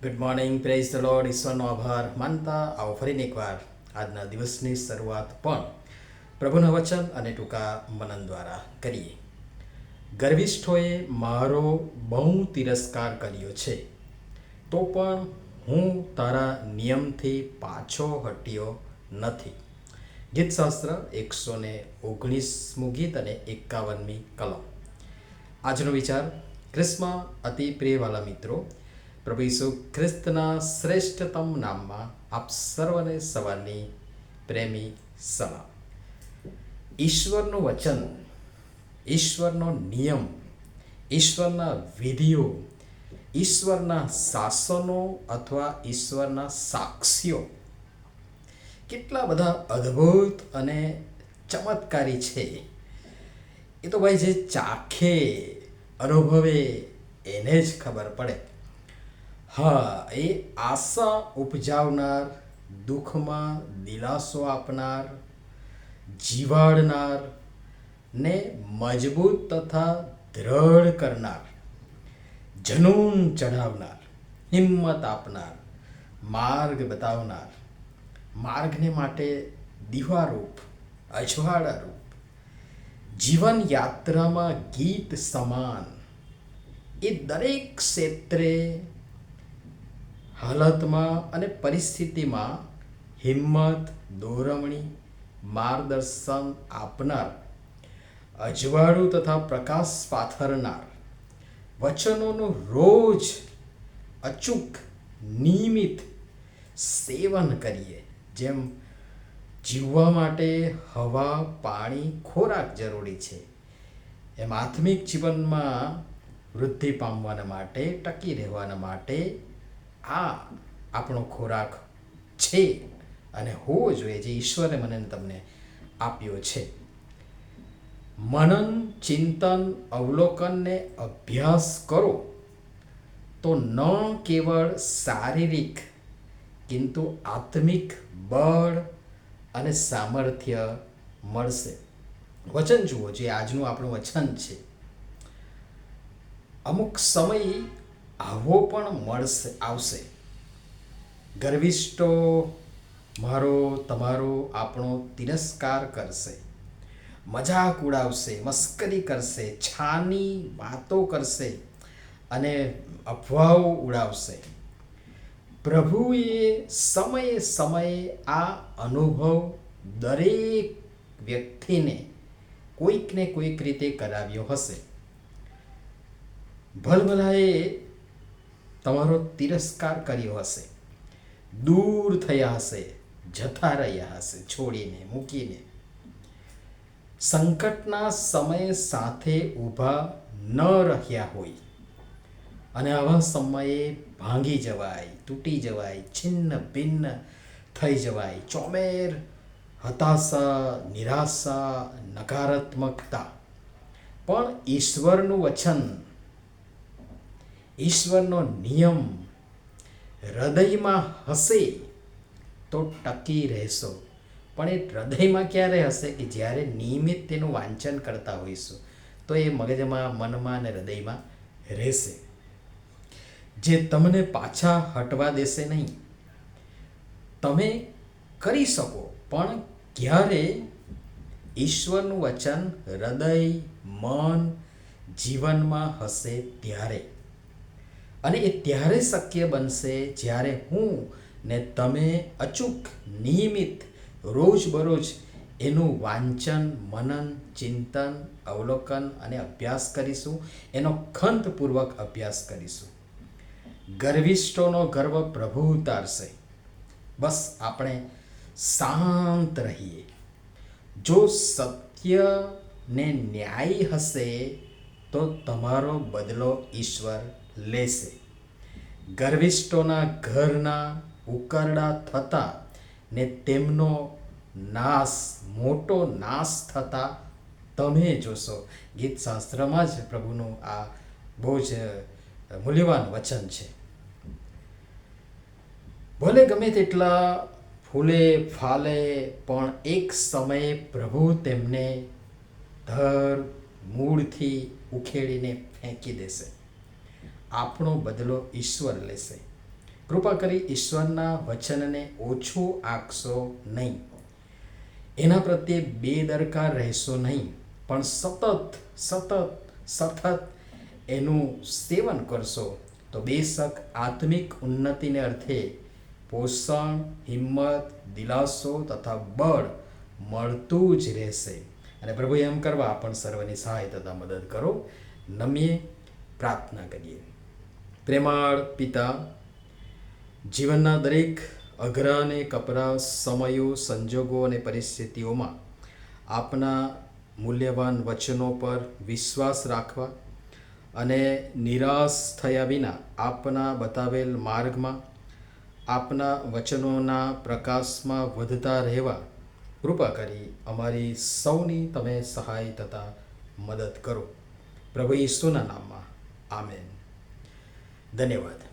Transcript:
Good morning, praise the Lord. ઈશ્વરનો આભાર માનતા આવો ફરીને એકવાર આજના દિવસની શરૂઆત પણ પ્રભુના વચન અને ટૂંકા મનન દ્વારા કરીએ. ગર્વિષ્ઠોએ મારો બહુ તિરસ્કાર કર્યો છે, તો પણ હું તારા નિયમથી પાછો હટ્યો નથી. ગીતશાસ્ત્ર 119મું ગીત અને 51મી કલમ. આજનો વિચાર. ખ્રિસ્તમાં અતિ પ્રિયવાલા મિત્રો, પ્રભુ ઈસુ ખ્રિસ્તના શ્રેષ્ઠતમ નામમાં આપ સર્વને સવારની પ્રેમી સલામ. ઈશ્વરનું વચન, ઈશ્વરનો નિયમ, ઈશ્વરના વિધિઓ, ઈશ્વરના શાસનો અથવા ઈશ્વરના સાક્ષીઓ કેટલા બધા અદ્ભુત અને ચમત્કારી છે. એ તો ભાઈ જે ચાખે અનુભવે એને જ ખબર પડે. હા, એ આશા ઉપજાવનાર, દુઃખમાં દિલાસો આપનાર, જીવાડનાર ને મજબૂત તથા દ્રઢ કરનાર, જનૂન ચઢાવનાર, હિંમત આપનાર, માર્ગ બતાવનાર, માર્ગને માટે દીવારૂપ, અજવાળારૂપ, જીવન યાત્રામાં ગીત સમાન, એ દરેક ક્ષેત્રે, હાલતમાં અને પરિસ્થિતિમાં હિંમત, દોરવણી, માર્ગદર્શન આપનાર, અજવાળું તથા પ્રકાશ પાથરનાર વચનોનું રોજ અચૂક નિયમિત સેવન કરીએ. જેમ જીવવા માટે હવા, પાણી, ખોરાક જરૂરી છે, એમ આત્મિક જીવનમાં વૃદ્ધિ પામવાના માટે, ટકી રહેવાના માટે આ આપણો ખોરાક છે અને હોવો જોઈએ, જે ઈશ્વરે મને તમને આપ્યો છે. મનન, ચિંતન, અવલોકનને અભ્યાસ કરો તો ન કેવળ શારીરિક કિંતુ આત્મિક બળ અને સામર્થ્ય મળશે. વચન જુઓ, જે આજનું આપણું વચન છે. અમુક સમય આવો પણ આવશે. ગર્વિષ્ઠો મારો, તમારો, આપણો તિરસ્કાર કરશે, મજાક ઉડાવશે, મસ્કરી કરશે, છાની વાતો કરશે અને અફવાઓ ઉડાવશે. પ્રભુએ સમયે સમયે આ અનુભવ દરેક વ્યક્તિને કોઈક ને કોઈક રીતે કરાવ્યો હશે. ભલભલાએ તમારો તિરસ્કાર કર્યો હશે, દૂર થયા હશે, જતા રહ્યા હશે, છોડીને, મૂકીને. સંકટના સમયે સાથે ઊભા ન રહ્યા હોય અને આવા સમયે ભાંગી જવાય, તૂટી જવાય, છિન્ન ભિન્ન થઈ જવાય. ચોમેર, હતાશા, નિરાશા, નકારાત્મકતા. પણ ઈશ્વરનું વચન, ઈશ્વરનો નિયમ હૃદયમાં હશે તો ટકી રહેશો. પણ એ હૃદયમાં ક્યારે હશે? કે જ્યારે નિયમિત તેનું વાંચન કરતા હોઈશું તો એ મગજમાં, મનમાં અને હૃદયમાં રહેશે, જે તમને પાછા હટવા દેશે નહીં. તમે કરી શકો, પણ ક્યારે? ઈશ્વરનું વચન હૃદય, મન, જીવનમાં હશે ત્યારે. અને એ ત્યારે શક્ય બનશે જ્યારે હું ને તમે અચૂક, નિયમિત, રોજબરોજ એનું વાંચન, મનન, ચિંતન, અવલોકન અને અભ્યાસ કરીશું. એનો ખંતપૂર્વક અભ્યાસ કરીશું. ગર્વિષ્ઠોનો ગર્વ પ્રભુ ઉતારશે. બસ આપણે શાંત રહીએ. જો સત્ય ને ન્યાય હશે તો તમારો બદલો ઈશ્વર લેશે. ગર્વિષ્ઠોના ઘરના ઉકરડા થતા ને તેમનો નાશ, મોટો નાશ થતા તમે જોશો. ગીતશાસ્ત્રમાં જ પ્રભુનું આ બહુ જ મૂલ્યવાન વચન છે. ભલે ગમે તેટલા ફૂલે ફાલે, પણ એક સમયે પ્રભુ તેમને ધર મૂળથી ઉખેડીને ફેંકી દેશે. આપણો બદલો ઈશ્વર લેશે. કૃપા કરી ઈશ્વરના વચનને ઓછું આંકશો નહીં, એના પ્રત્યે બેદરકાર રહેશો નહીં, પણ સતત એનું સેવન કરશો તો બેશક આત્મિક ઉન્નતિને અર્થે પોષણ, હિંમત, દિલાસો તથા બળ મળતું જ રહેશે. અને પ્રભુ એમ કરવા પણ સર્વની સહાય તથા મદદ કરો. નમીએ પ્રાર્થના કરીએ. પ્રેમાળ પિતા, જીવનના દરેક અઘરા અને કપરા સમયો, સંજોગો અને પરિસ્થિતિઓમાં આપના મૂલ્યવાન વચનો પર વિશ્વાસ રાખવા અને નિરાશ થયા વિના આપના બતાવેલ માર્ગમાં, આપના વચનોના પ્રકાશમાં વધતા રહેવા કૃપા કરી અમારી સૌની તમે સહાય તથા મદદ કરો. પ્રભુ ઈસુના નામમાં આમેન. ધન્યવાદ.